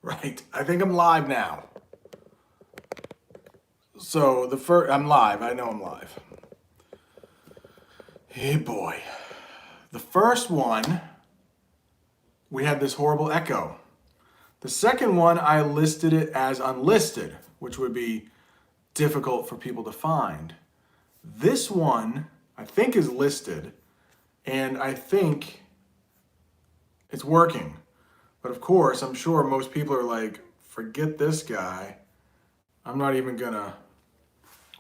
Right, I think I'm live now. So I'm live, I know I'm live. Hey boy. The first one, we had this horrible echo. The second one, I listed it as unlisted, which would be difficult for people to find. This one, I think is listed, and I think it's working. But of course, I'm sure most people are like, forget this guy. I'm not even gonna...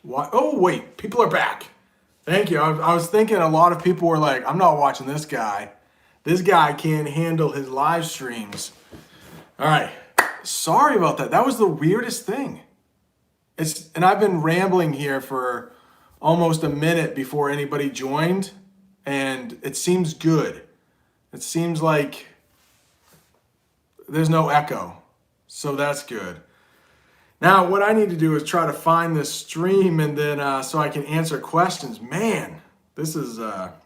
Oh, wait, people are back. Thank you. I was thinking a lot of people were like, I'm not watching this guy. This guy can't handle his live streams. All right. Sorry about that. That was the weirdest thing. And I've been rambling here for almost a minute before anybody joined, and it seems good. It seems like there's no echo, so that's good. Now, what I need to do is try to find this stream, and then so I can answer questions. Man, this is not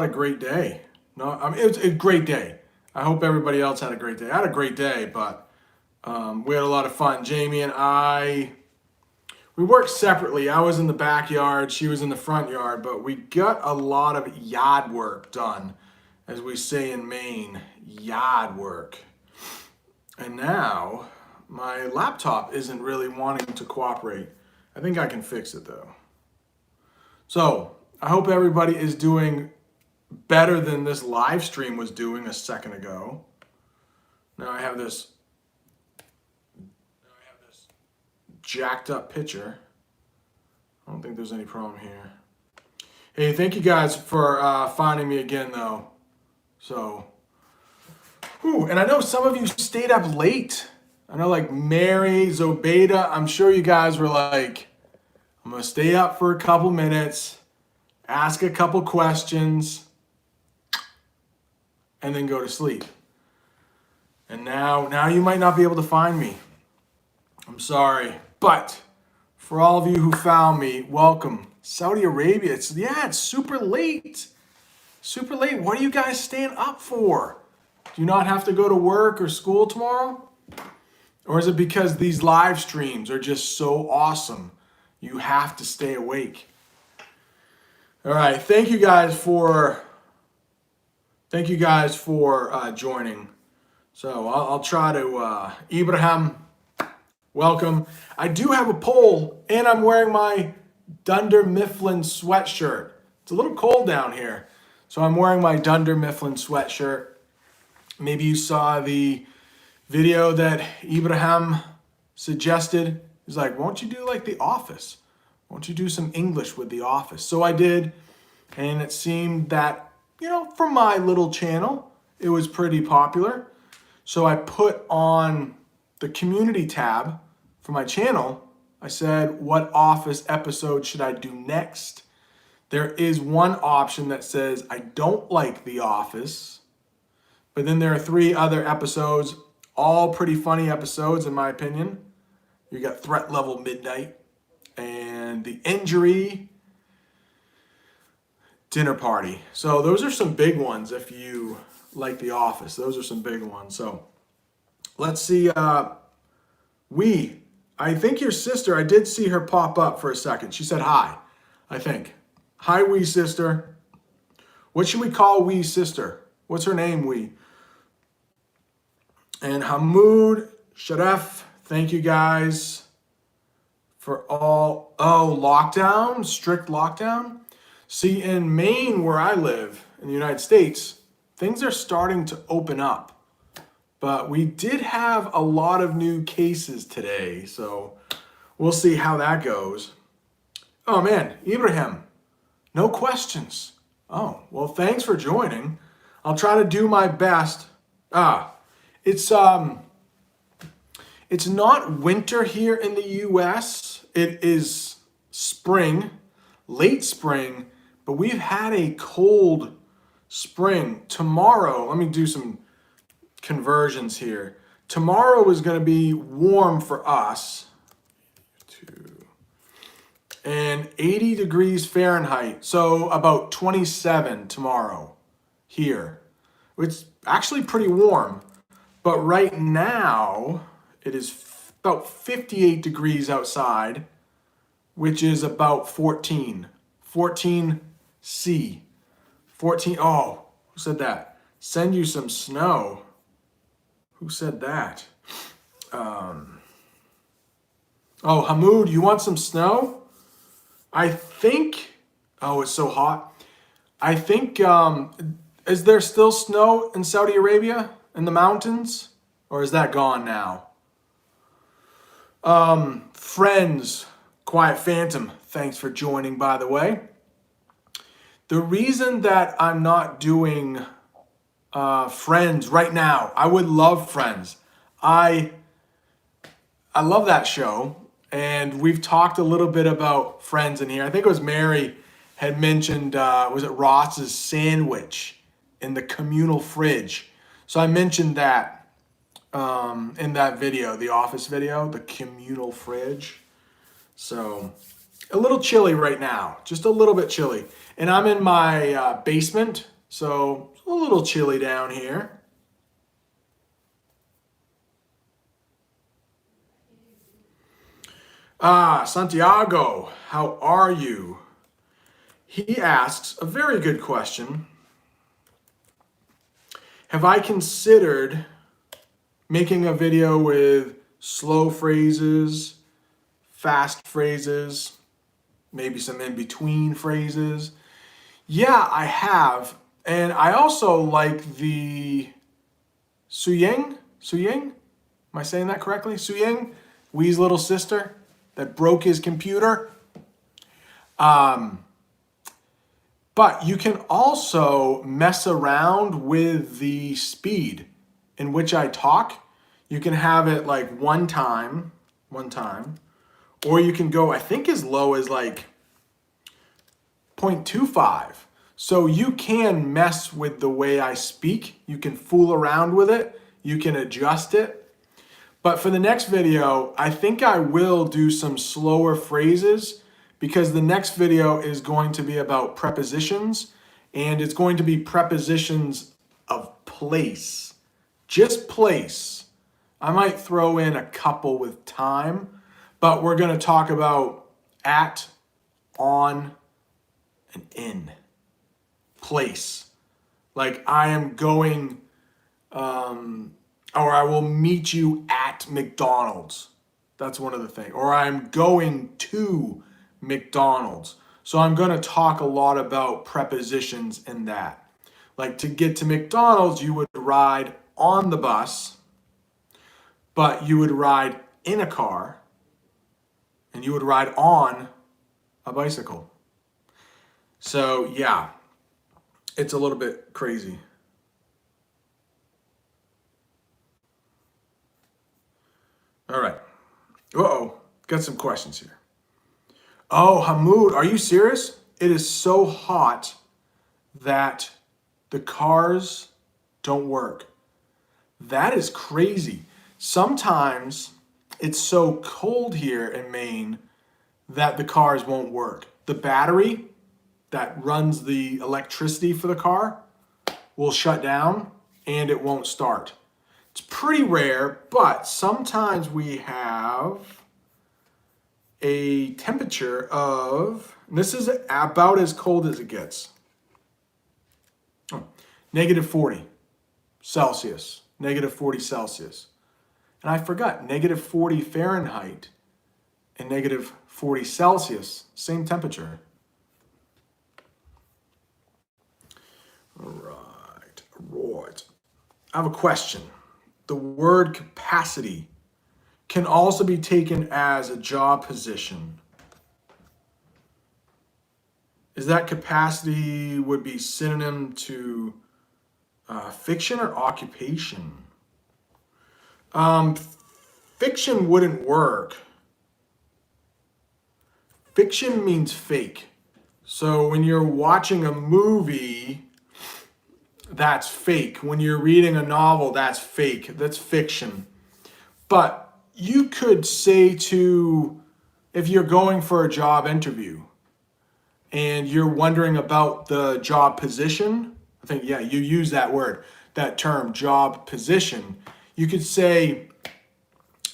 a great day. No, I mean, it's a great day. I hope everybody else had a great day. I had a great day, but we had a lot of fun. Jamie and we worked separately. I was in the backyard, she was in the front yard, but we got a lot of yard work done, as we say in Maine, yard work. And now my laptop isn't really wanting to cooperate. I think I can fix it though. So I hope everybody is doing better than this live stream was doing a second ago. Now I have this jacked up picture. I don't think there's any problem here. Hey, thank you guys for finding me again though. So, and I know some of you stayed up late. I know like Mary, Zobeda, I'm sure you guys were like, I'm gonna stay up for a couple minutes, ask a couple questions, and then go to sleep. And now you might not be able to find me. I'm sorry. But for all of you who found me, welcome. Saudi Arabia, it's super late. Super late. What are you guys staying up for? Do you not have to go to work or school tomorrow? Or is it because these live streams are just so awesome, you have to stay awake? All right, thank you guys for joining. So I'll try to, Ibrahim, welcome. I do have a poll, and I'm wearing my Dunder Mifflin sweatshirt. It's a little cold down here, so I'm wearing my Dunder Mifflin sweatshirt. Maybe you saw the video that Ibrahim suggested. He's like, won't you do like The Office? Won't you do some English with The Office? So I did, and it seemed that, for my little channel, it was pretty popular. So I put on the community tab for my channel, I said, what Office episode should I do next? There is one option that says, I don't like The Office. But then there are 3 other episodes, all pretty funny episodes in my opinion. You got Threat Level Midnight and The Injury, Dinner Party. So those are some big ones if you like The Office. Those are some big ones. So let's see. I think your sister, I did see her pop up for a second. She said hi, I think. Hi, wee sister. What should we call wee sister? What's her name, wee? And Hamoud, Sharef, thank you guys for all, lockdown, strict lockdown. See, in Maine, where I live, in the United States, things are starting to open up. But we did have a lot of new cases today, so we'll see how that goes. Oh man, Ibrahim, no questions. Oh, well, thanks for joining. I'll try to do my best. It's not winter here in the US. It is spring, late spring, but we've had a cold spring. Tomorrow, let me do some conversions here. Tomorrow is going to be warm for us. And 80 degrees Fahrenheit. So about 27 tomorrow here. It's actually pretty warm. But right now, it is about 58 degrees outside, which is about 14. 14 C. 14, oh, who said that? Send you some snow. Who said that? Oh, Hamoud, you want some snow? I think, oh, it's so hot. I think, is there still snow in Saudi Arabia in the mountains? Or is that gone now? Friends, Quiet Phantom, thanks for joining, by the way. The reason that I'm not doing Friends right now, I would love Friends. I love that show, and we've talked a little bit about Friends in here. I think it was Mary had mentioned, was it Ross's sandwich in the communal fridge? So I mentioned that in that video, the office video, the communal fridge. So a little chilly right now, just a little bit chilly. And I'm in my basement, so a little chilly down here. Santiago, how are you? He asks a very good question. Have I considered making a video with slow phrases, fast phrases, maybe some in-between phrases? Yeah, I have. And I also like the Suying? Am I saying that correctly? Suying, Wee's little sister that broke his computer. But you can also mess around with the speed in which I talk. You can have it like one time, or you can go, I think, as low as like 0.25. So you can mess with the way I speak. You can fool around with it. You can adjust it. But for the next video, I think I will do some slower phrases, because the next video is going to be about prepositions, and it's going to be prepositions of place. Just place. I might throw in a couple with time, but we're going to talk about at, on, and in. Place. Like I am going, or I will meet you at McDonald's. That's one of the things. Or I'm going to McDonald's. So I'm going to talk a lot about prepositions in that. Like to get to McDonald's, you would ride on the bus, but you would ride in a car, and you would ride on a bicycle. So yeah, it's a little bit crazy. All right. Uh-oh, got some questions here. Oh, Hamoud, are you serious? It is so hot that the cars don't work. That is crazy. Sometimes it's so cold here in Maine that the cars won't work. The battery that runs the electricity for the car will shut down and it won't start. It's pretty rare, but sometimes we have a temperature of, and this is about as cold as it gets, -40 Celsius, -40 Celsius. And I forgot, -40 Fahrenheit and -40 Celsius, same temperature. All right. I have a question. The word capacity can also be taken as a job position. Is that capacity would be synonym to fiction or occupation? Fiction wouldn't work. Fiction means fake. So when you're watching a movie, that's fake. When you're reading a novel, that's fake. That's fiction. But you could say to, if you're going for a job interview and you're wondering about the job position, I think, yeah, you use that word, that term, job position. You could say,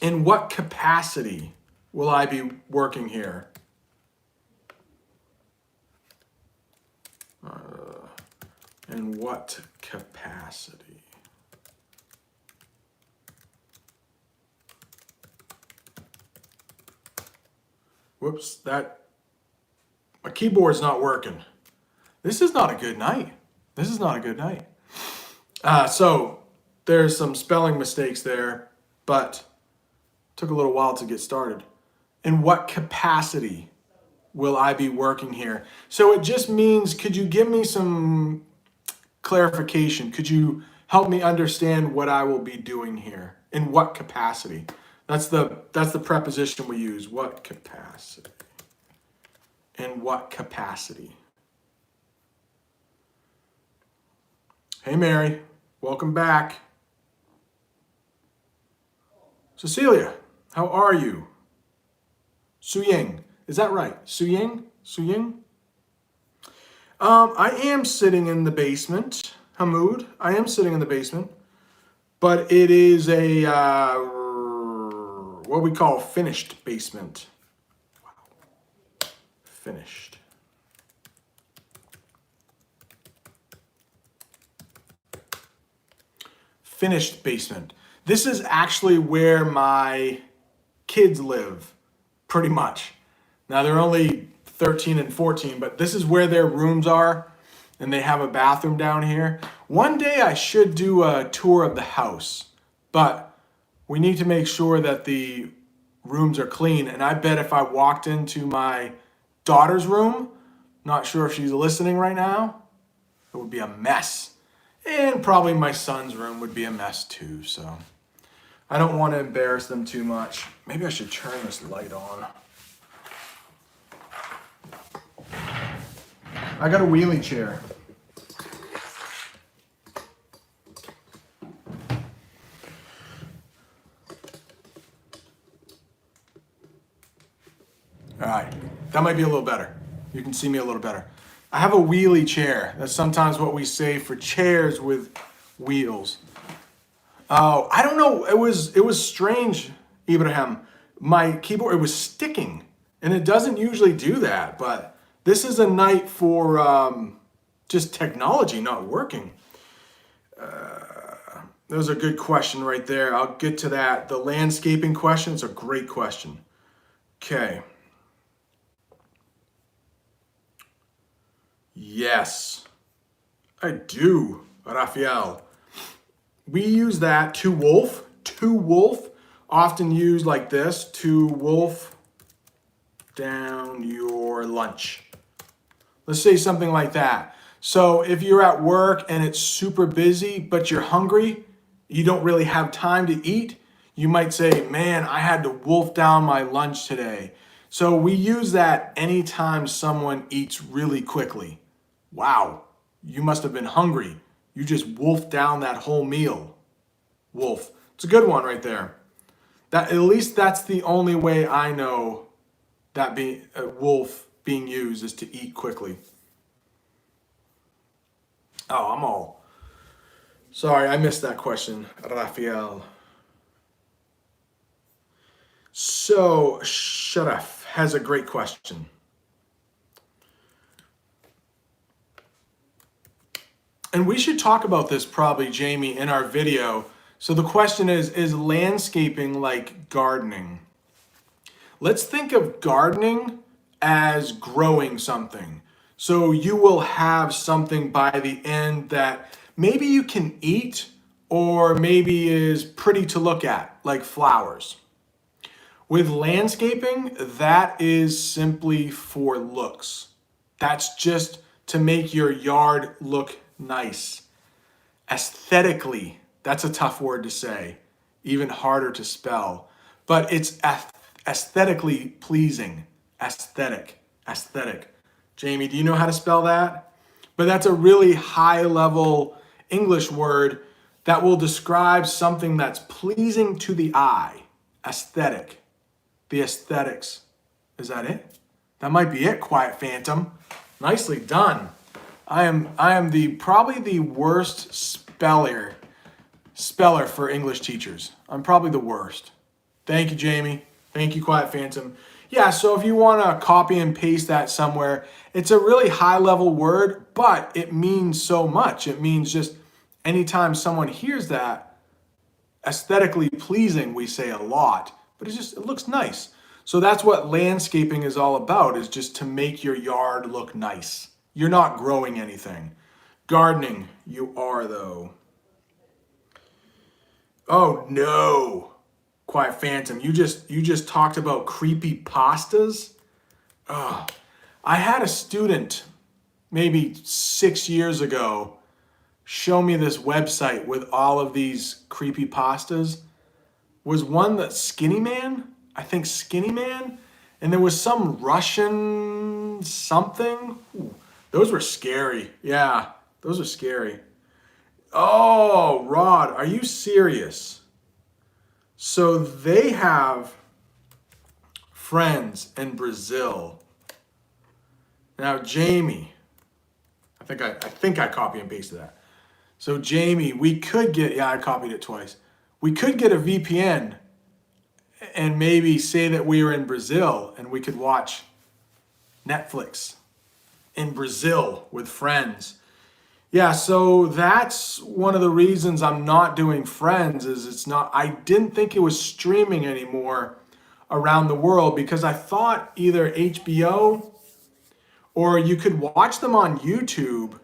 in what capacity will I be working here? In what capacity? Whoops, my keyboard's not working. This is not a good night. This is not a good night. So there's some spelling mistakes there, but took a little while to get started. In what capacity will I be working here? So it just means, could you give me some clarification? Could you help me understand what I will be doing here? In what capacity? That's the preposition we use. What capacity? In what capacity? Hey Mary, welcome back. Cecilia, how are you? Suying, is that right? Suying? Suying? I am sitting in the basement, Hamoud. I am sitting in the basement, but it is a what we call finished basement. Wow. Finished. Finished basement. This is actually where my kids live, pretty much. Now they're only 13 and 14, but this is where their rooms are, and they have a bathroom down here. One day I should do a tour of the house, but we need to make sure that the rooms are clean. And I bet if I walked into my daughter's room, not sure if she's listening right now, it would be a mess. And probably my son's room would be a mess too, so I don't want to embarrass them too much. Maybe I should turn this light on. I got a wheelie chair. All right, that might be a little better. You can see me a little better. I have a wheelie chair. That's sometimes what we say for chairs with wheels. Oh, I don't know. It was strange, Ibrahim. My keyboard, it was sticking, and it doesn't usually do that, but this is a night for just technology not working. That was a good question right there. I'll get to that. The landscaping question is a great question. Okay. Yes, I do, Rafael. We use that to wolf, often used like this, to wolf down your lunch. Let's say something like that. So if you're at work and it's super busy, but you're hungry, you don't really have time to eat, you might say, man, I had to wolf down my lunch today. So we use that anytime someone eats really quickly. Wow, you must have been hungry. You just wolfed down that whole meal. Wolf. It's a good one right there. That, at least that's the only way I know that wolf being used is to eat quickly. Oh, I'm all... Sorry, I missed that question, Rafael. So, Sharaf has a great question. And we should talk about this probably, Jamie, in our video. So the question is landscaping like gardening? Let's think of gardening as growing something. So you will have something by the end that maybe you can eat or maybe is pretty to look at, like flowers. With landscaping, that is simply for looks. That's just to make your yard look nice. Aesthetically, that's a tough word to say, even harder to spell, but it's aesthetically pleasing. Aesthetic. Jamie, do you know how to spell that? But that's a really high level English word that will describe something that's pleasing to the eye. Aesthetic. The aesthetics. Is that it? That might be it, Quiet Phantom. Nicely done. I am probably the worst speller speller for English teachers. I'm probably the worst. Thank you, Jamie. Thank you, Quiet Phantom. Yeah, so if you want to copy and paste that somewhere, it's a really high-level word, but it means so much. It means just anytime someone hears that, aesthetically pleasing, we say a lot, but it looks nice. So that's what landscaping is all about, is just to make your yard look nice. You're not growing anything. Gardening, you are though. Oh no, Quiet Phantom, you just talked about creepy pastas. Oh, I had a student maybe 6 years ago show me this website with all of these creepy pastas. Was one that Skinny Man? I think Skinny Man. And there was some Russian something. Ooh, those were scary. Yeah, those are scary. Oh, Rod, are you serious? So they have friends in Brazil. Now, Jamie, I think I copy and pasted that. So Jamie, we could get, yeah, I copied it twice. We could get a VPN and maybe say that we were in Brazil and we could watch Netflix in Brazil with friends. Yeah, so that's one of the reasons I'm not doing Friends is I didn't think it was streaming anymore around the world because I thought either HBO or you could watch them on YouTube.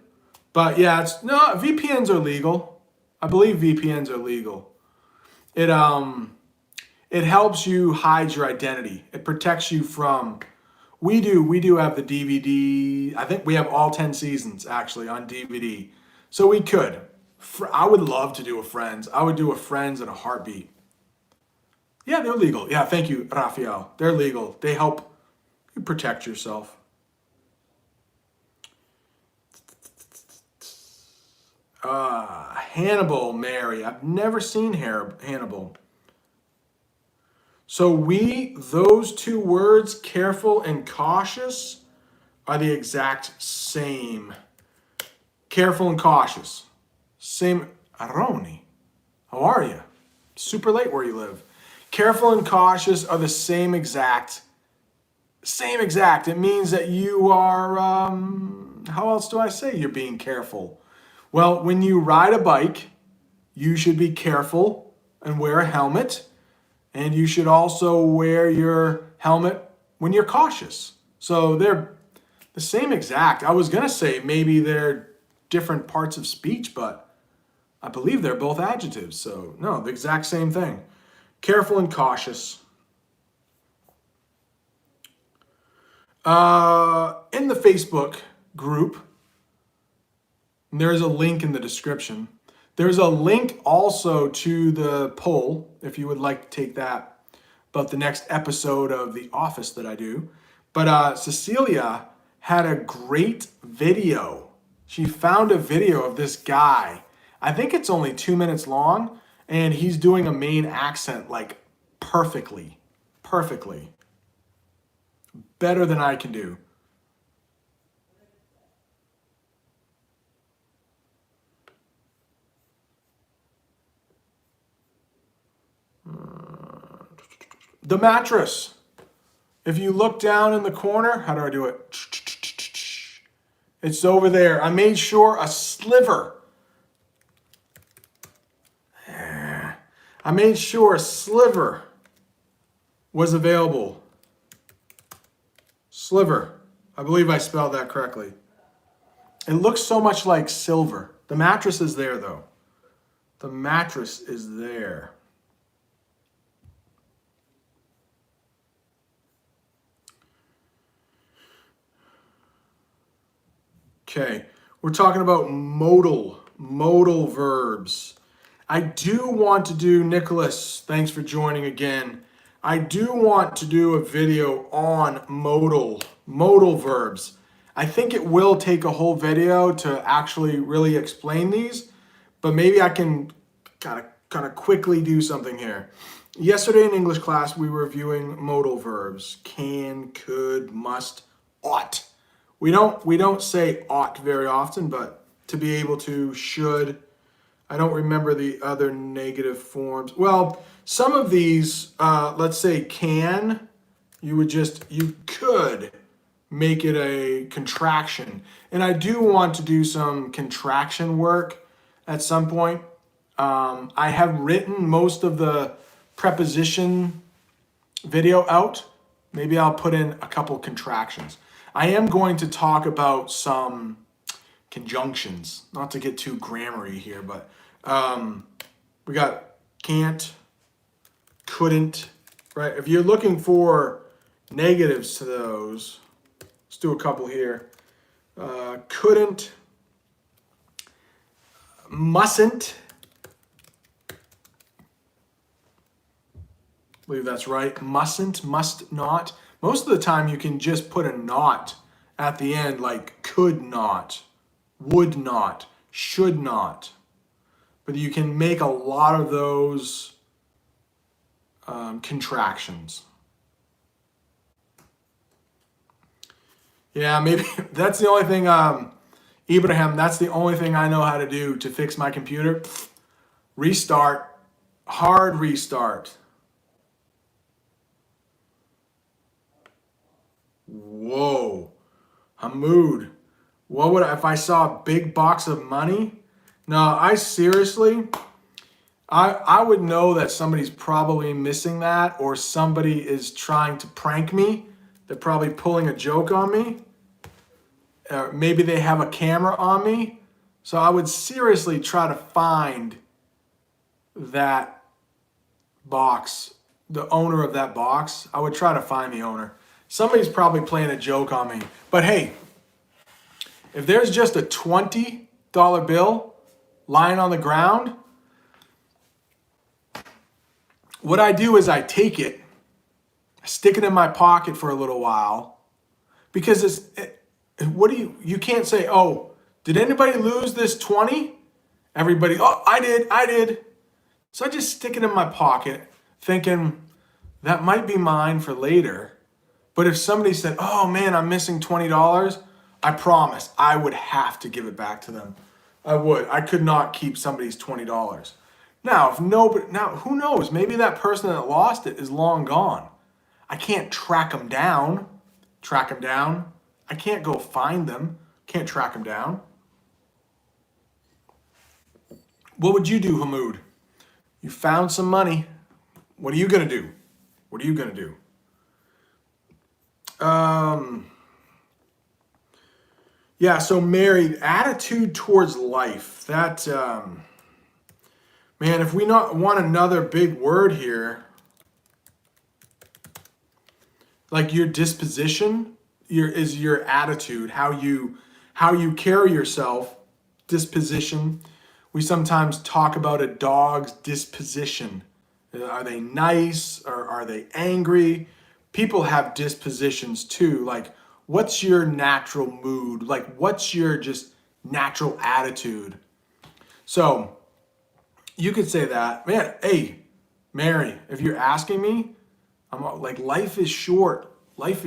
But yeah, VPNs are legal. I believe VPNs are legal. It helps you hide your identity. It protects you from. We do have the DVD. I think we have all 10 seasons actually on DVD. So we could. I would love to do a Friends. I would do a Friends in a heartbeat. Yeah, they're legal. Yeah, thank you, Raphael. They're legal. They help you protect yourself. Hannibal, Mary. I've never seen Hannibal. So those two words, careful and cautious, are the exact same. Careful and cautious. Same. Aroni, how are you? Super late where you live. Careful and cautious are the same exact. Same exact. It means that you are, how else do I say you're being careful? Well, when you ride a bike, you should be careful and wear a helmet. And you should also wear your helmet when you're cautious. So they're the same exact. I was going to say maybe they're different parts of speech, but I believe they're both adjectives. So no, the exact same thing. Careful and cautious. In the Facebook group, there's a link in the description. There's a link also to the poll, if you would like to take that, about the next episode of The Office that I do. But Cecilia had a great video. She found a video of this guy. I think it's only 2 minutes long, and he's doing a Maine accent like perfectly. Perfectly. Better than I can do. The mattress. If you look down in the corner, how do I do it? It's over there. I made sure a sliver. I made sure a sliver was available. Sliver. I believe I spelled that correctly. It looks so much like silver. The mattress is there though. The mattress is there. Okay, we're talking about modal verbs. I do want to do, Nicholas, thanks for joining again. I do want to do a video on modal verbs. I think it will take a whole video to actually really explain these, but maybe I can kind of quickly do something here. Yesterday in English class, we were reviewing modal verbs. Can, could, must, ought. We don't say ought very often, but to be able to, should, I don't remember the other negative forms. Well, some of these, let's say can, you could make it a contraction. And I do want to do some contraction work at some point. I have written most of the preposition video out. Maybe I'll put in a couple contractions. I am going to talk about some conjunctions, not to get too grammar-y here, but we got can't, couldn't, right? If you're looking for negatives to those, let's do a couple here. Couldn't, mustn't, I believe that's right. Mustn't, must not. Most of the time you can just put a not at the end, like could not, would not, should not. But you can make a lot of those contractions. Yeah, maybe that's the only thing, Ibrahim, that's the only thing I know how to do to fix my computer. Restart, hard restart. Whoa, Hamoud. What would if I saw a big box of money? No, I seriously, I would know that somebody's probably missing that, or somebody is trying to prank me. They're probably pulling a joke on me. Maybe they have a camera on me. So I would seriously try to find that box, the owner of that box. I would try to find the owner. Somebody's probably playing a joke on me. But hey, if there's just a $20 bill lying on the ground, what I do is I take it, stick it in my pocket for a little while, because you can't say, oh, did anybody lose this 20? Everybody, oh, I did. So I just stick it in my pocket thinking that might be mine for later. But if somebody said, oh man, I'm missing $20, I promise I would have to give it back to them. I would. I could not keep somebody's $20. Now, who knows? Maybe that person that lost it is long gone. I can't track them down. I can't go find them. Can't track them down. What would you do, Hamoud? You found some money. What are you going to do? Yeah, so married, attitude towards life. That, man, if we not want another big word here, like your disposition, your attitude, how you carry yourself, disposition. We sometimes talk about a dog's disposition. Are they nice or are they angry? People have dispositions too. Like, what's your natural mood? Like, what's your just natural attitude? So you could say that, man, hey, Mary, if you're asking me, I'm like, life is short. I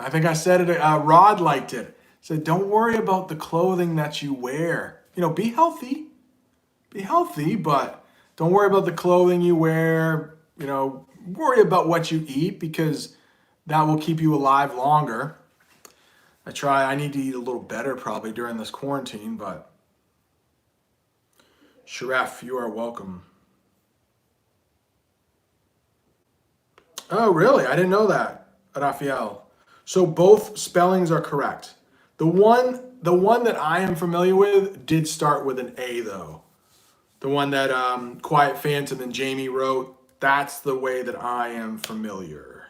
think I said it, Rod liked it. Said, don't worry about the clothing that you wear. Be healthy, but don't worry about the clothing you wear. Worry about what you eat, because that will keep you alive longer. I need to eat a little better probably during this quarantine, but Sharaf, you are welcome. Oh, really? I didn't know that, Raphael. So both spellings are correct. The one that I am familiar with did start with an A, though. The one that Quiet Phantom and Jamie wrote, that's the way that I am familiar.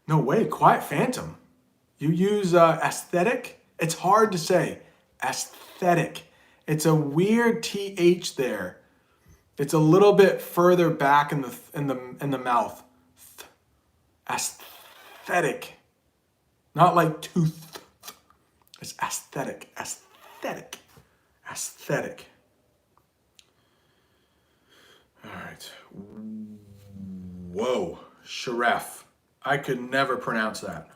No way, Quiet Phantom. You use aesthetic? It's hard to say. Aesthetic. It's a weird TH there. It's a little bit further back in the mouth. Aesthetic. Not like tooth. It's aesthetic. Aesthetic. All right. Whoa. Sharef. I could never pronounce that.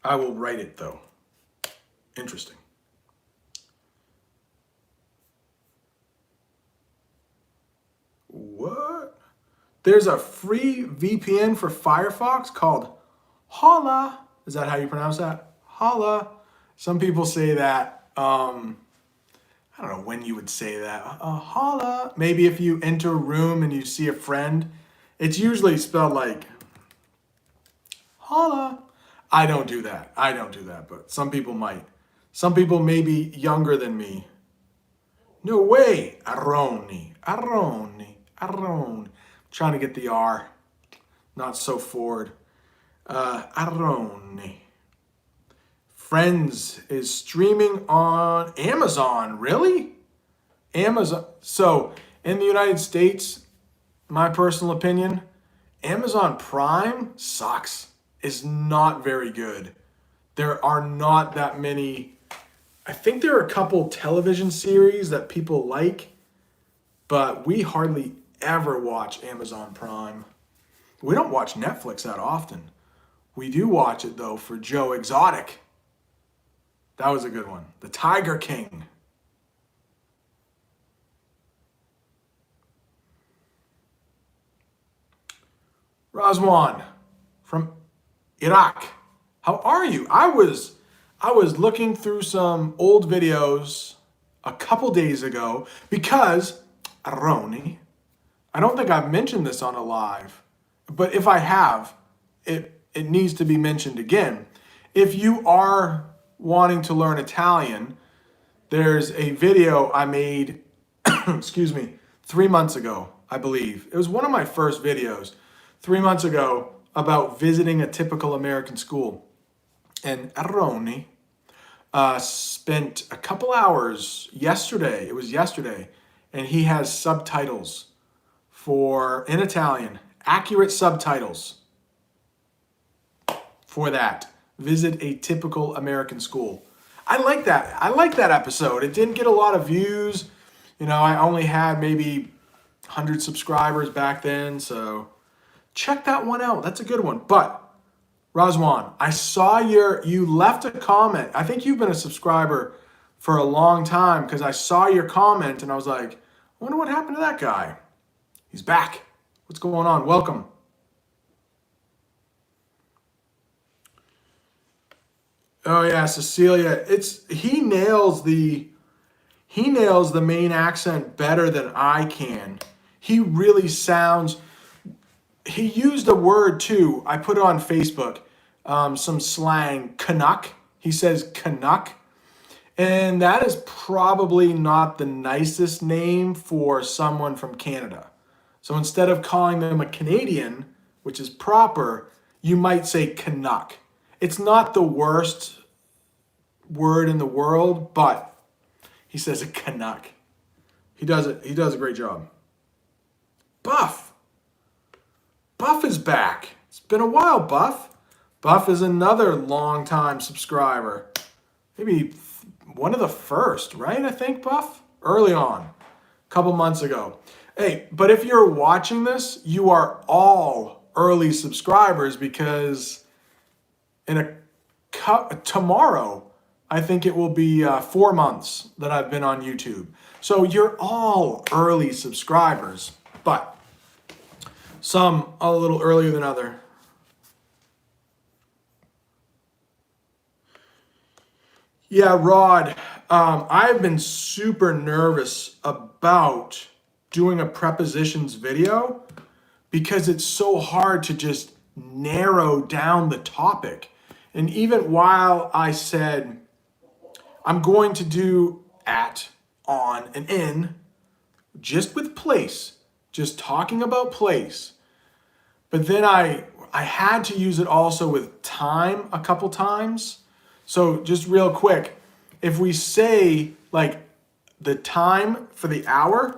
I will write it though. Interesting. What? There's a free VPN for Firefox called Holla. Is that how you pronounce that? Holla. Some people say that. I don't know when you would say that. Holla. Maybe if you enter a room and you see a friend. It's usually spelled like holla. I don't do that. But some people might. Some people may be younger than me. No way. Aroni. Trying to get the R. Not so forward. Aroni. Friends is streaming on Amazon. Really? Amazon. So in the United States, my personal opinion, Amazon Prime sucks. Is not very good. There are not that many. I think there are a couple television series that people like, but we hardly ever watch Amazon Prime. We don't watch Netflix that often. We do watch it though for Joe Exotic. That was a good one. The Tiger King. Razwan from Iraq. How are you? I was looking through some old videos a couple days ago because Aroni, I don't think I've mentioned this on a live, but if I have, it needs to be mentioned again. If you are wanting to learn Italian, there's a video I made, excuse me, 3 months ago, I believe. It was one of my first videos 3 months ago about visiting a typical American school. And Aroni spent a couple hours yesterday, it was yesterday, and he has subtitles in Italian, accurate subtitles for that. Visit a typical American school. I like that. I like that episode. It didn't get a lot of views. You know, I only had maybe 100 subscribers back then, so check that one out. That's a good one. But Razwan, I saw you left a comment. I think you've been a subscriber for a long time because I saw your comment and I was like, I wonder what happened to that guy. He's back. What's going on? Welcome. Oh yeah, Cecilia. He nails the main accent better than I can. He really sounds. He used a word too. I put it on Facebook. Some slang, Canuck. He says Canuck. And that is probably not the nicest name for someone from Canada. So instead of calling them a Canadian, which is proper, you might say Canuck. It's not the worst word in the world, but he says a Canuck. He does a great job. Buff is back. It's been a while, Buff. Buff is another long-time subscriber. Maybe one of the first, right? I think, Buff? Early on, a couple months ago. Hey, but if you're watching this, you are all early subscribers because tomorrow, I think it will be 4 months that I've been on YouTube. So you're all early subscribers, but some a little earlier than other. Yeah, Rod, I've been super nervous about doing a prepositions video because it's so hard to just narrow down the topic. And even while I said I'm going to do at, on, and in, just with place, just talking about place, but then I had to use it also with time a couple times. So just real quick, if we say like the time for the hour,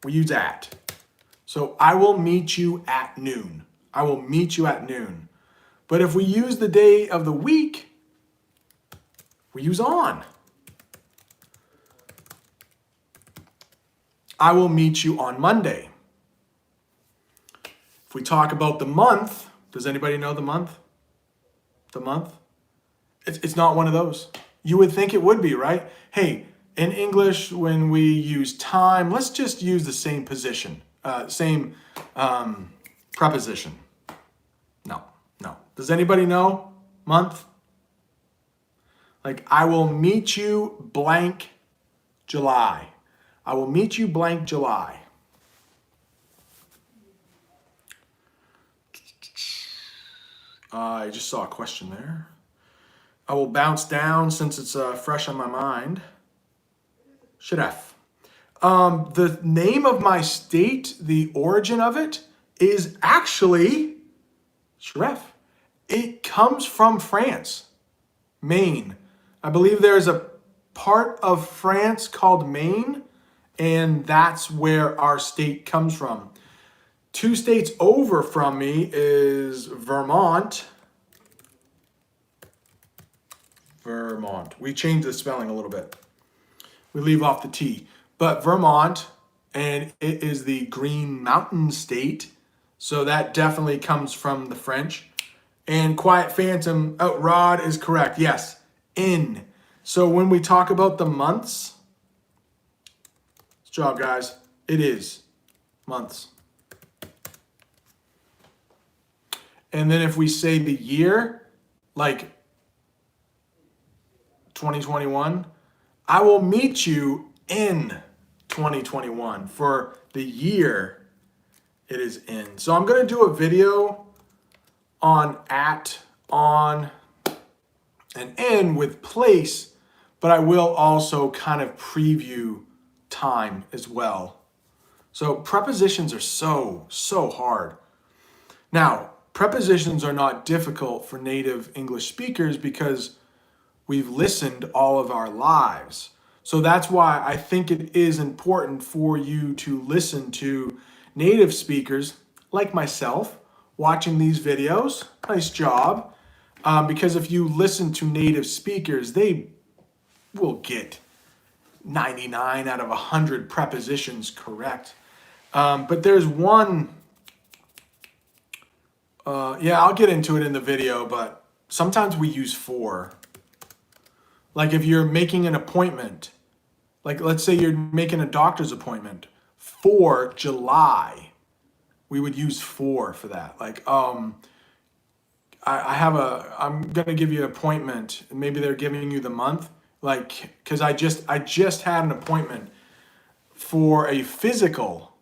we use at. So I will meet you at noon. I will meet you at noon. But if we use the day of the week, we use on. I will meet you on Monday. If we talk about the month, does anybody know the month? The month? It's not one of those. You would think it would be, right? Hey, in English, when we use time, let's just use the same position, same preposition. No, no. Does anybody know month? Like, I will meet you blank July. I will meet you blank July. I just saw a question there. I will bounce down since it's fresh on my mind. Shiref. The name of my state, the origin of it, is actually Shiref. It comes from France, Maine. I believe there's a part of France called Maine, and that's where our state comes from. 2 states over from me is Vermont. Vermont. We changed the spelling a little bit. We leave off the T. But Vermont, and it is the Green Mountain State. So that definitely comes from the French. And Quiet Phantom, Rod is correct. Yes, in. So when we talk about the months, good job, guys. It is months. And then if we say the year, like 2021, I will meet you in 2021. For the year, it is in. So I'm going to do a video on at, on, and in with place, but I will also kind of preview time as well. So prepositions are so hard. Now, prepositions are not difficult for native English speakers because we've listened all of our lives. So that's why I think it is important for you to listen to native speakers like myself watching these videos. Nice job. Because if you listen to native speakers, they will get 99 out of 100 prepositions correct. But there's one, yeah, I'll get into it in the video, but sometimes we use for. Like if you're making an appointment, like let's say you're making a doctor's appointment for July, we would use for that. Like, I'm gonna give you an appointment, and maybe they're giving you the month, like, cause I just had an appointment for a physical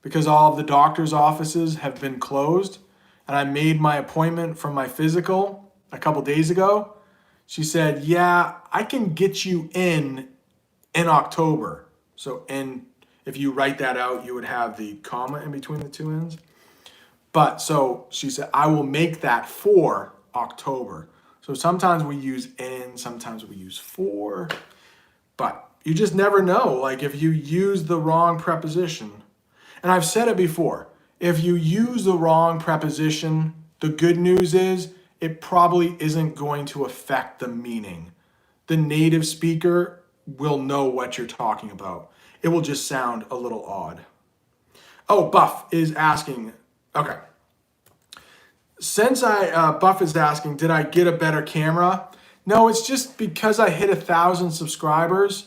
because all of the doctor's offices have been closed, and I made my appointment for my physical a couple days ago. She said, yeah, I can get you in October. So if you write that out, you would have the comma in between the two ends. But so she said, I will make that for October. So sometimes we use in, sometimes we use for, but you just never know. Like if you use the wrong preposition, and I've said it before, if you use the wrong preposition, the good news is it probably isn't going to affect the meaning. The native speaker will know what you're talking about. It will just sound a little odd. Oh, Buff is asking, okay. Since Buff is asking, did I get a better camera? No, it's just because I hit 1,000 subscribers,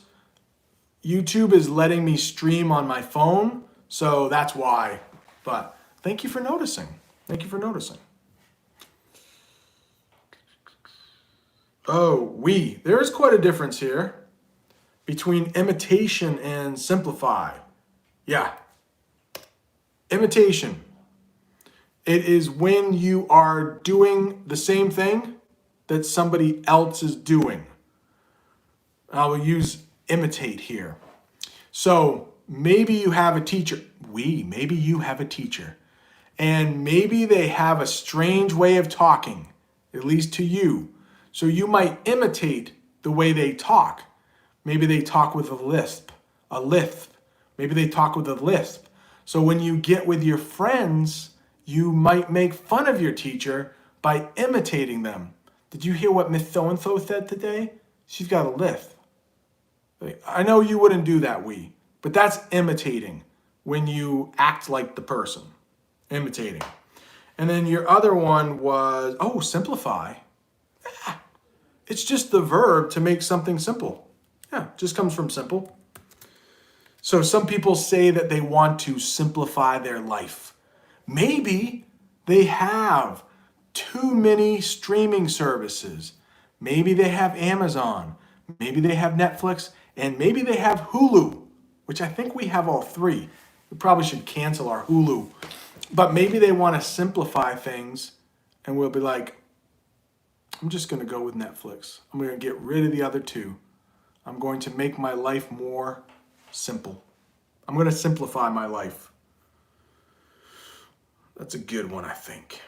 YouTube is letting me stream on my phone, so that's why. But thank you for noticing. Thank you for noticing. Oh, there is quite a difference here between imitation and simplify. Yeah. Imitation. It is when you are doing the same thing that somebody else is doing. I will use imitate here. So maybe you have a teacher. Maybe you have a teacher. And maybe they have a strange way of talking, at least to you. So you might imitate the way they talk. Maybe they talk with a lisp. Maybe they talk with a lisp. So when you get with your friends, you might make fun of your teacher by imitating them. Did you hear what Miss So-and-so said today? She's got a lisp. I know you wouldn't do that, but that's imitating when you act like the person. Imitating. And then your other one was, simplify. It's just the verb to make something simple. Yeah, it just comes from simple. So some people say that they want to simplify their life. Maybe they have too many streaming services. Maybe they have Amazon. Maybe they have Netflix. And maybe they have Hulu, which I think we have all three. We probably should cancel our Hulu. But maybe they want to simplify things and we'll be like, I'm just going to go with Netflix. I'm going to get rid of the other two. I'm going to make my life more simple. I'm going to simplify my life. That's a good one, I think.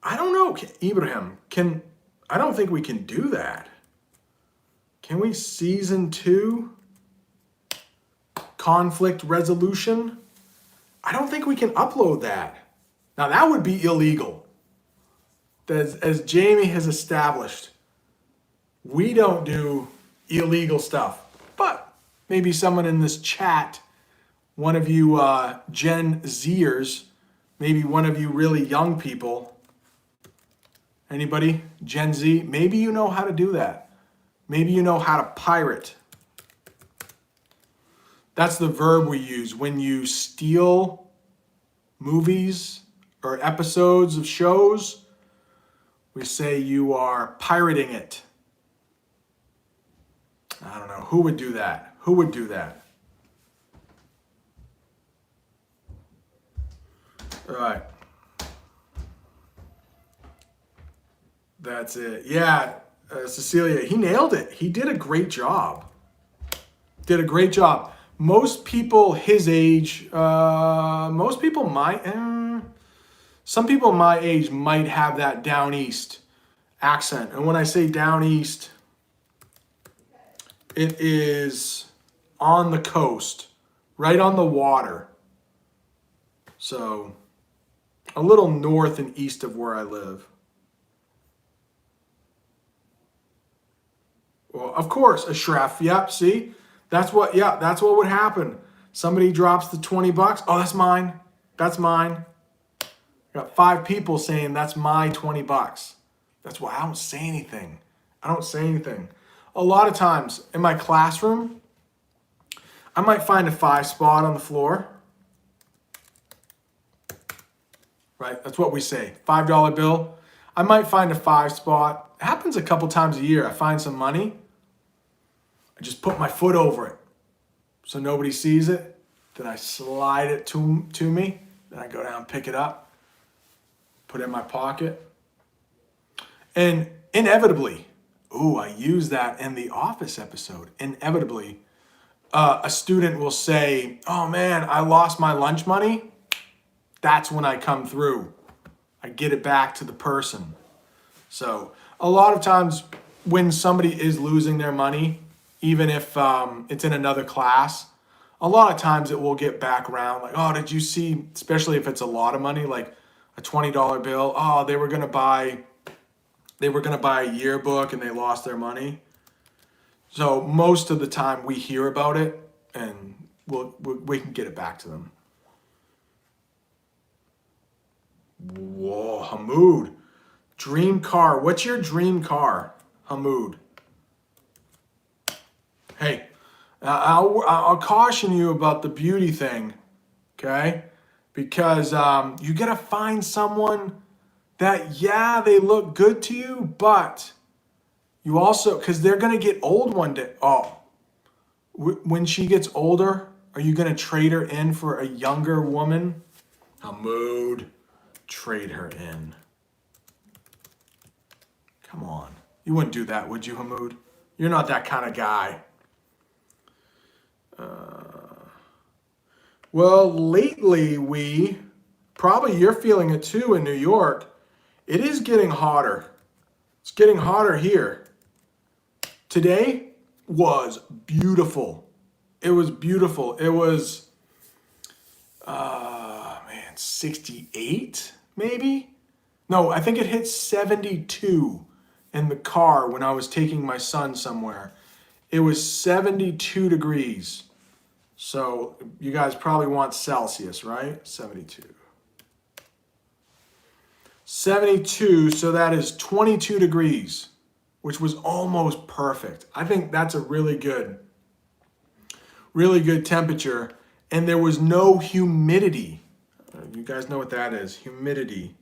I don't know, Ibrahim, I don't think we can do that. Can we season 2 conflict resolution? I don't think we can upload that. Now that would be illegal. As Jamie has established, we don't do illegal stuff. But maybe someone in this chat, one of you Gen Zers, maybe one of you really young people, anybody, Gen Z, maybe you know how to do that. Maybe you know how to pirate. That's the verb we use when you steal movies or episodes of shows. We say you are pirating it. I don't know. Who would do that? Who would do that? All right. That's it. Yeah, Cecilia, he nailed it. He did a great job. Did a great job. Most people his age, most people some people my age might have that down east accent. And when I say down east, it is on the coast, right on the water. So a little north and east of where I live. Well, of course, Ashraf. Yep, see? That's what would happen. Somebody drops the $20. Oh, that's mine. That's mine. Got 5 people saying that's my $20. That's why I don't say anything. I don't say anything. A lot of times in my classroom, I might find a 5 spot on the floor. Right? That's what we say. $5 bill. I might find a 5 spot. It happens a couple times a year. I find some money. I just put my foot over it so nobody sees it. Then I slide it to me. Then I go down and pick it up, put it in my pocket. And inevitably, I used that in the Office episode. Inevitably, a student will say, oh man, I lost my lunch money. That's when I come through. I get it back to the person. So a lot of times when somebody is losing their money, even if it's in another class, a lot of times it will get back around. Like, oh, did you see, especially if it's a lot of money, like a $20 bill. Oh, they were gonna buy a yearbook and they lost their money. So most of the time we hear about it and we can get it back to them. Whoa, Hamoud. Dream car. What's your dream car, Hamoud? Hey, I'll caution you about the beauty thing, okay? Because you got to find someone that, yeah, they look good to you, but you also, because they're going to get old one day. Oh, when she gets older, are you going to trade her in for a younger woman? Hamoud, trade her in. Come on. You wouldn't do that, would you, Hamoud? You're not that kind of guy. Well, lately probably you're feeling it too in New York. It is getting hotter. It's getting hotter here. Today was beautiful. It was beautiful. It was, 68 maybe? No, I think it hit 72 in the car when I was taking my son somewhere. It was 72 degrees. So you guys probably want Celsius, right? 72. 72, so that is 22 degrees, which was almost perfect. I think that's a really good temperature. And there was no humidity. You guys know what that is, humidity.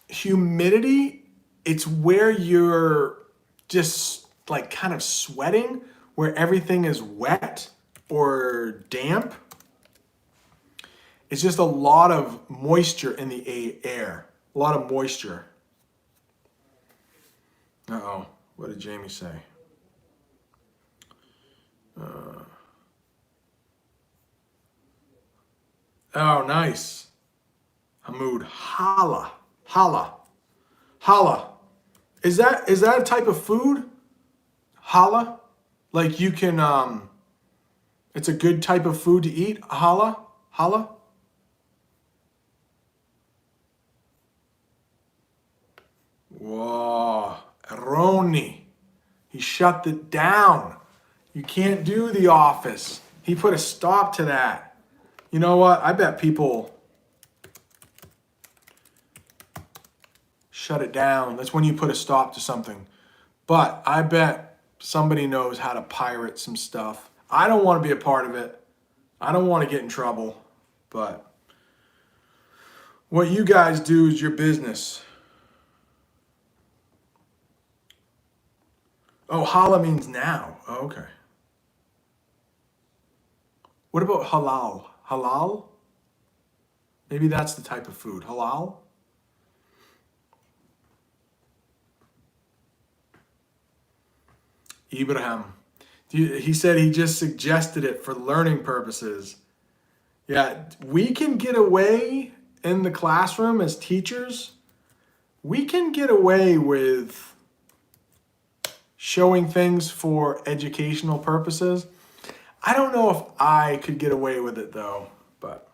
Humidity, it's where you're just like kind of sweating, where everything is wet or damp. It's just a lot of moisture in the air, a lot of moisture. Uh-oh, what did Jamie say? Oh, nice. Hamoud, challah, challah, challah. Is that a type of food? Challah? Like you can, it's a good type of food to eat, challah, challah? Whoa, Roni. He shut it down. You can't do The Office. He put a stop to that. You know what? I bet people shut it down. That's when you put a stop to something. But I bet somebody knows how to pirate some stuff. I don't want to be a part of it. I don't want to get in trouble. But what you guys do is your business. Oh, challah means now. Oh, okay. What about halal? Halal? Maybe that's the type of food. Halal? Ibrahim. He said he just suggested it for learning purposes. Yeah, we can get away in the classroom as teachers. We can get away with showing things for educational purposes. I don't know if I could get away with it though, but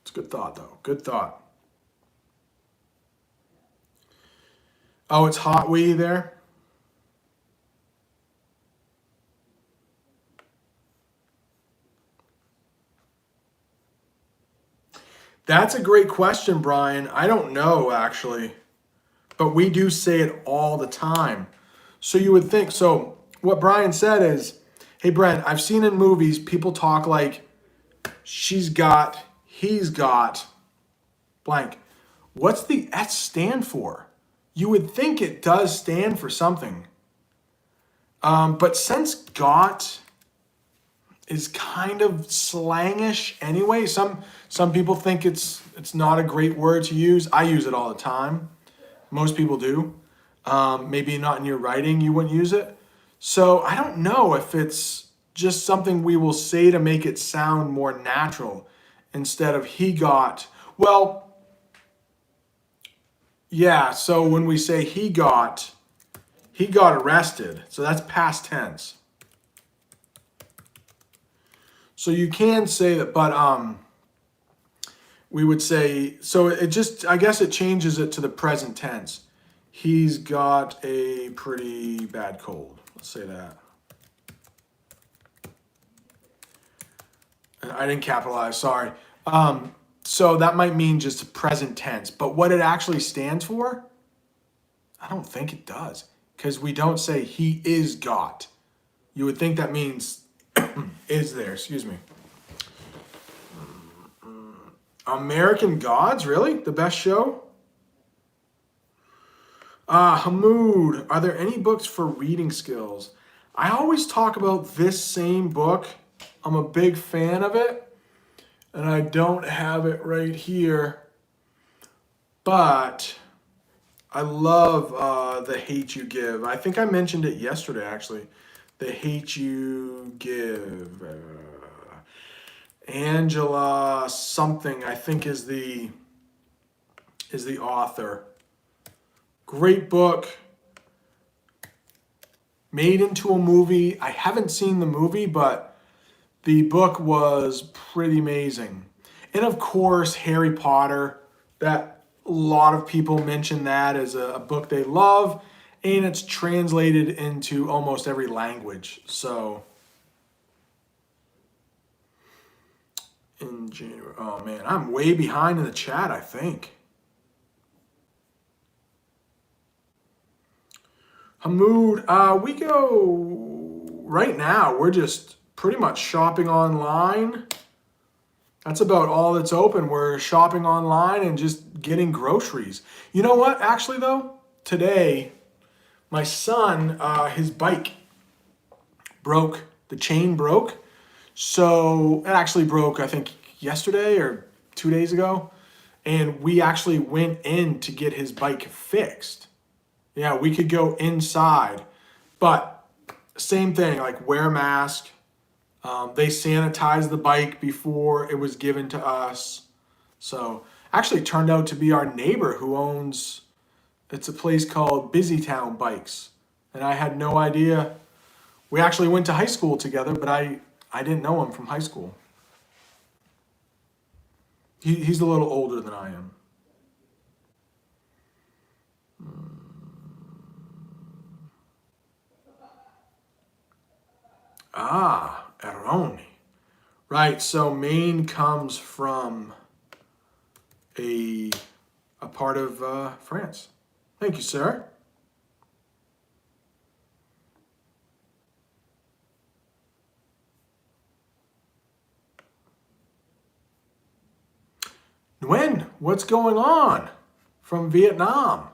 it's a good thought though. Good thought. Oh, it's hot wee there? That's a great question, Brian. I don't know actually, but we do say it all the time. So you would think, so what Brian said is, hey Brent, I've seen in movies people talk like she's got, he's got, blank. What's the S stand for? You would think it does stand for something. But since got is kind of slangish anyway, some people think it's not a great word to use. I use it all the time. Most people do. Maybe not in your writing, you wouldn't use it. So I don't know if it's just something we will say to make it sound more natural instead of he got. Well, yeah, so when we say he got arrested. So that's past tense. So you can say that, but we would say, so it just, I guess it changes it to the present tense. He's got a pretty bad cold. Let's say that. I didn't capitalize, sorry. So that might mean just present tense, but what it actually stands for, I don't think it does, because we don't say he is got. You would think that means is there, excuse me. American Gods, really? The best show? Hamoud, are there any books for reading skills? I always talk about this same book. I'm a big fan of it, and I don't have it right here, but I love The Hate You Give. I think I mentioned it yesterday, actually. The Hate You Give. Angela something, I think, is the author. Great book. Made into a movie. I haven't seen the movie, but the book was pretty amazing. And of course, Harry Potter. That a lot of people mention that as a book they love, and it's translated into almost every language. So, in January. Oh man, I'm way behind in the chat, I think. Hamoud, we go right now. We're just pretty much shopping online. That's about all that's open. We're shopping online and just getting groceries. You know what? Actually, though, today, my son, his bike broke. The chain broke. So it actually broke, I think, yesterday or 2 days ago. And we actually went in to get his bike fixed. Yeah, we could go inside. But same thing, like wear a mask. They sanitized the bike before it was given to us. So actually it turned out to be our neighbor who owns, it's a place called Busytown Bikes. And I had no idea. We actually went to high school together, but I didn't know him from high school. He's a little older than I am. Ah, Erroni. Right, so Maine comes from a part of France. Thank you, sir. Nguyen, what's going on from Vietnam?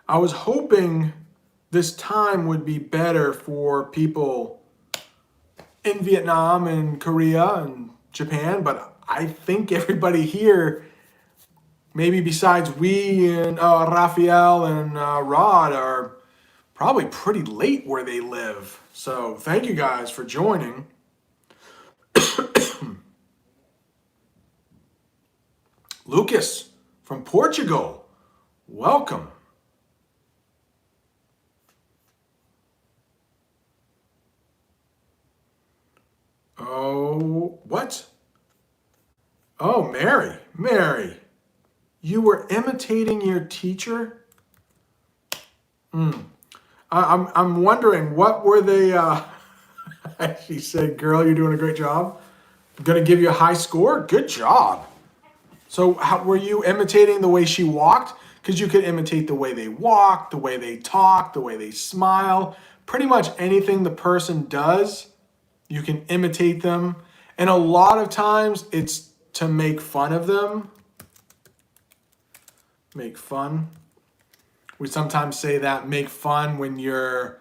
I was hoping this time would be better for people in Vietnam and Korea and Japan, but I think everybody here, maybe besides we and Raphael and Rod, are probably pretty late where they live. So thank you guys for joining. Lucas from Portugal, welcome. Oh, what? Oh, Mary, you were imitating your teacher? I'm wondering, what were they, she said, girl, you're doing a great job. I'm gonna give you a high score. Good job. So how, were you imitating the way she walked? Because you could imitate the way they walk, the way they talk, the way they smile. Pretty much anything the person does, you can imitate them. And a lot of times it's to make fun of them. Make fun. We sometimes say that, make fun when you're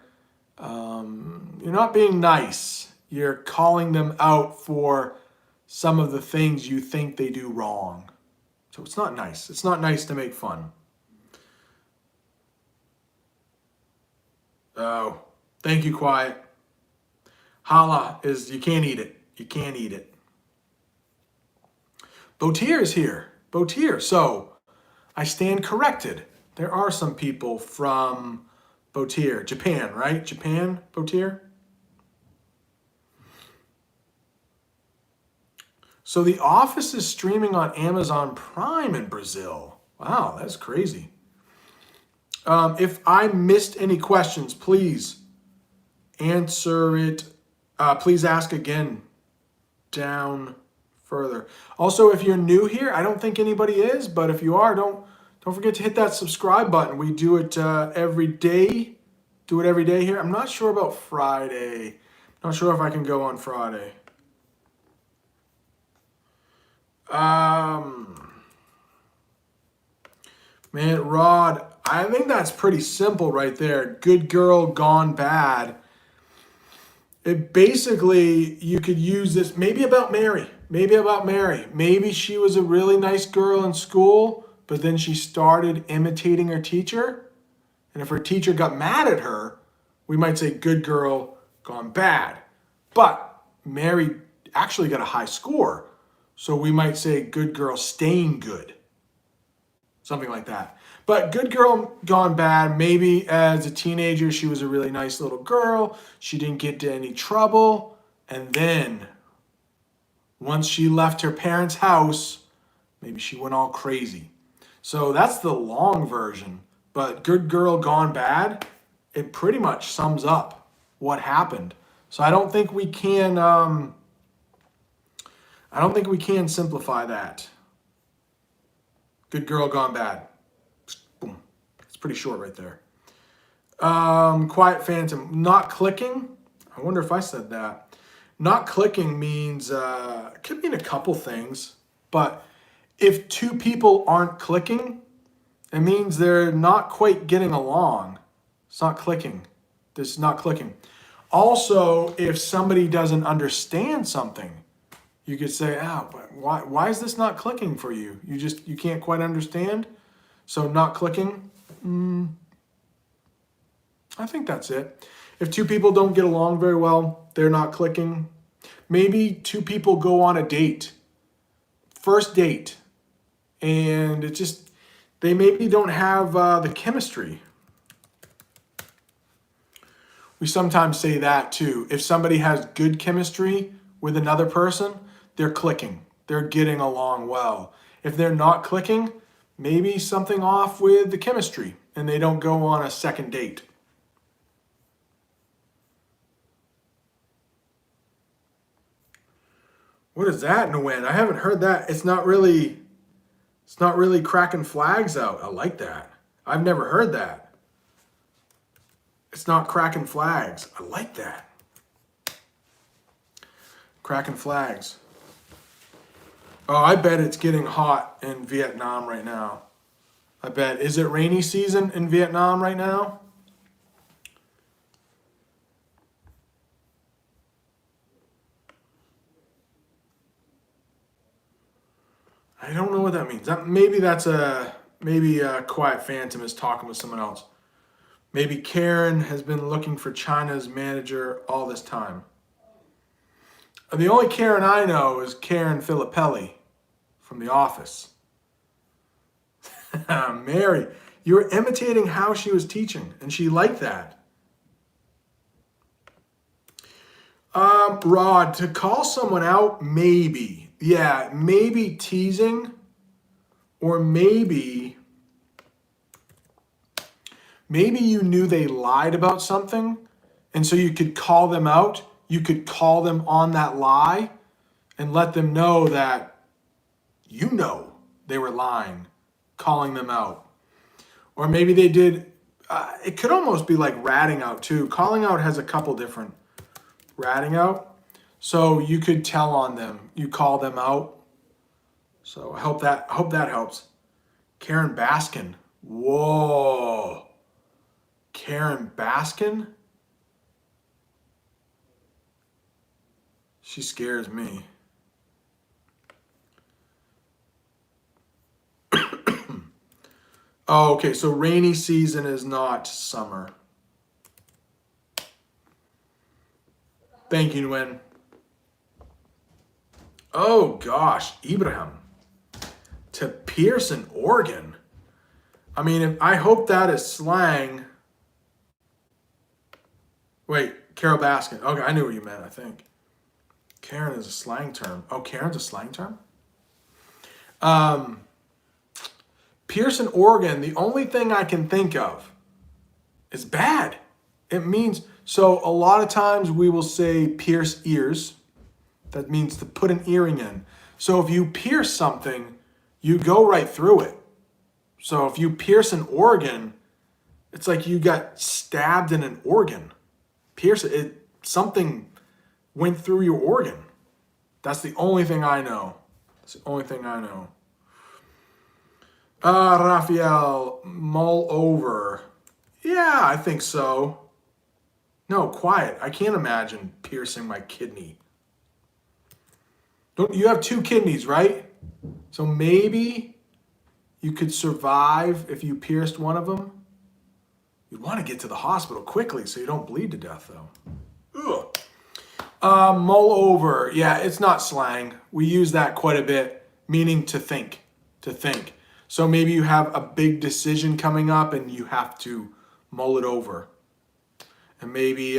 not being nice. You're calling them out for some of the things you think they do wrong. So it's not nice. It's not nice to make fun. Oh, thank you, Quiet. Hala is, you can't eat it. You can't eat it. Botier is here. Botier. So I stand corrected. There are some people from Botier. Japan, right? Japan, Botier? So The Office is streaming on Amazon Prime in Brazil. Wow, that's crazy. If I missed any questions, please answer it. Please ask again down further. Also, if you're new here, I don't think anybody is, but if you are, don't forget to hit that subscribe button. We do it every day. Do it every day here. I'm not sure about Friday. Not sure if I can go on Friday. Man, Rod, I think that's pretty simple right there. Good girl gone bad. It basically, you could use this maybe about Mary. Maybe she was a really nice girl in school, but then she started imitating her teacher. And if her teacher got mad at her, we might say good girl gone bad. But Mary actually got a high score. So we might say good girl staying good. Something like that. But good girl gone bad, maybe as a teenager, she was a really nice little girl. She didn't get into any trouble. And then once she left her parents' house, maybe she went all crazy. So that's the long version. But good girl gone bad, it pretty much sums up what happened. So I don't think we can I don't think we can simplify that. Good girl gone bad. Boom. It's pretty short right there. Quiet phantom. Not clicking. I wonder if I said that. Not clicking means, it could mean a couple things, but if two people aren't clicking, it means they're not quite getting along. It's not clicking. This is not clicking. Also, if somebody doesn't understand something, you could say, why is this not clicking for you? You can't quite understand? So not clicking? I think that's it. If two people don't get along very well, they're not clicking. Maybe two people go on a date, first date, and they maybe don't have the chemistry. We sometimes say that too. If somebody has good chemistry with another person, they're clicking. They're getting along well. If they're not clicking, maybe something off with the chemistry and they don't go on a second date. What is that, nuance? I haven't heard that. It's not really cracking flags out. I like that. I've never heard that. It's not cracking flags. I like that. Cracking flags. Oh, I bet it's getting hot in Vietnam right now. I bet. Is it rainy season in Vietnam right now? I don't know what that means. Maybe Quiet Phantom is talking with someone else. Maybe Karen has been looking for China's manager all this time. The only Karen I know is Karen Filippelli from The Office. Mary, you were imitating how she was teaching, and she liked that. Rod, to call someone out, maybe. Yeah, maybe teasing, or maybe you knew they lied about something, and so you could call them out. You could call them on that lie and let them know that you know they were lying, calling them out. Or maybe they did, it could almost be like ratting out too. Calling out has a couple different ratting out. So you could tell on them. You call them out. So I hope that helps. Karen Baskin. Whoa. Karen Baskin? She scares me. Oh, okay. So rainy season is not summer. Thank you, Nguyen. Oh gosh, Ibrahim. To Pearson, Oregon. I mean, I hope that is slang. Wait, Carol Baskin. Okay, I knew what you meant, I think. Karen is a slang term. Oh, Karen's a slang term? Pearson, Oregon, the only thing I can think of is bad. It means, so a lot of times we will say pierce ears. That means to put an earring in. So if you pierce something, you go right through it. So if you pierce an organ, it's like you got stabbed in an organ. Pierce it, something went through your organ. That's the only thing I know. That's the only thing I know. Raphael, mull over. Yeah, I think so. No, quiet. I can't imagine piercing my kidney. You have 2 kidneys, right? So maybe you could survive if you pierced one of them. You'd want to get to the hospital quickly so you don't bleed to death, though. Ugh. Mull over. Yeah, it's not slang. We use that quite a bit, meaning to think. To think. So maybe you have a big decision coming up and you have to mull it over. And maybe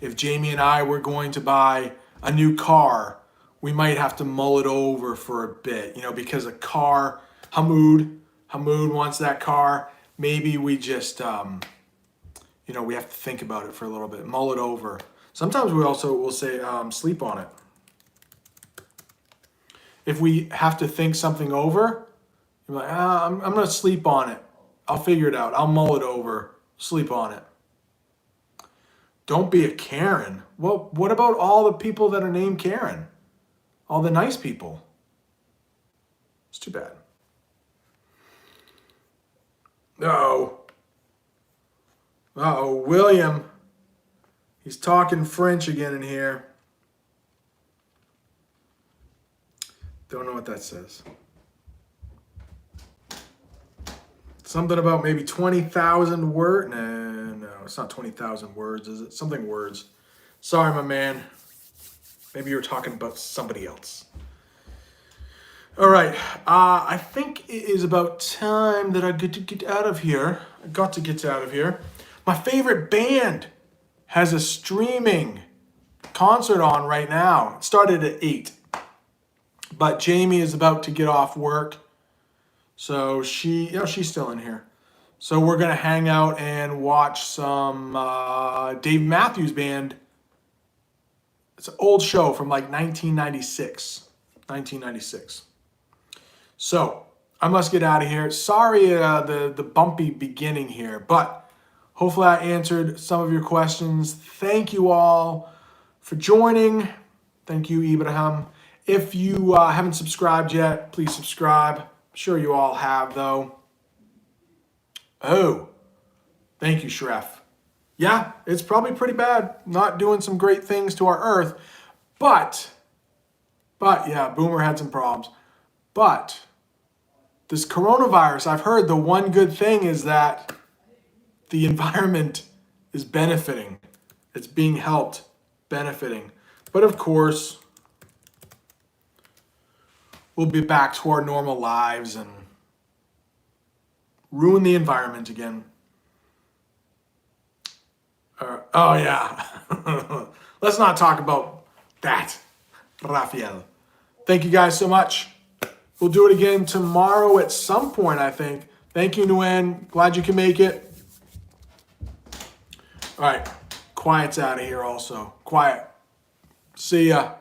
if Jamie and I were going to buy a new car, we might have to mull it over for a bit, because a car, Hamoud wants that car. Maybe we just, we have to think about it for a little bit, mull it over. Sometimes we also will say sleep on it. if we have to think something over, you're like, I'm going to sleep on it. I'll figure it out. I'll mull it over. Sleep on it. Don't be a Karen. Well, what about all the people that are named Karen? All the nice people. It's too bad. Uh-oh, William. He's talking French again in here. Don't know what that says. Something about maybe 20,000 words. No, it's not 20,000 words, is it? Something words. Sorry, my man. Maybe you were talking about somebody else. All right. I think it is about time that I get to get out of here. I got to get out of here. My favorite band has a streaming concert on right now. It started at 8. But Jamie is about to get off work. So she's still in here. So we're going to hang out and watch some Dave Matthews Band. It's an old show from like 1996. 1996. So I must get out of here. Sorry the bumpy beginning here, but hopefully I answered some of your questions. Thank you all for joining. Thank you, Ibrahim. If you haven't subscribed yet, please subscribe. I'm sure you all have, though. Oh, thank you, Shref. Yeah, it's probably pretty bad. Not doing some great things to our Earth. But yeah, Boomer had some problems. But this coronavirus, I've heard the one good thing is that the environment is benefiting. It's being helped, benefiting. But of course, we'll be back to our normal lives and ruin the environment again. Oh, yeah. Let's not talk about that, Rafael. Thank you guys so much. We'll do it again tomorrow at some point, I think. Thank you, Nguyen. Glad you can make it. All right. Quiet's out of here also. Quiet. See ya.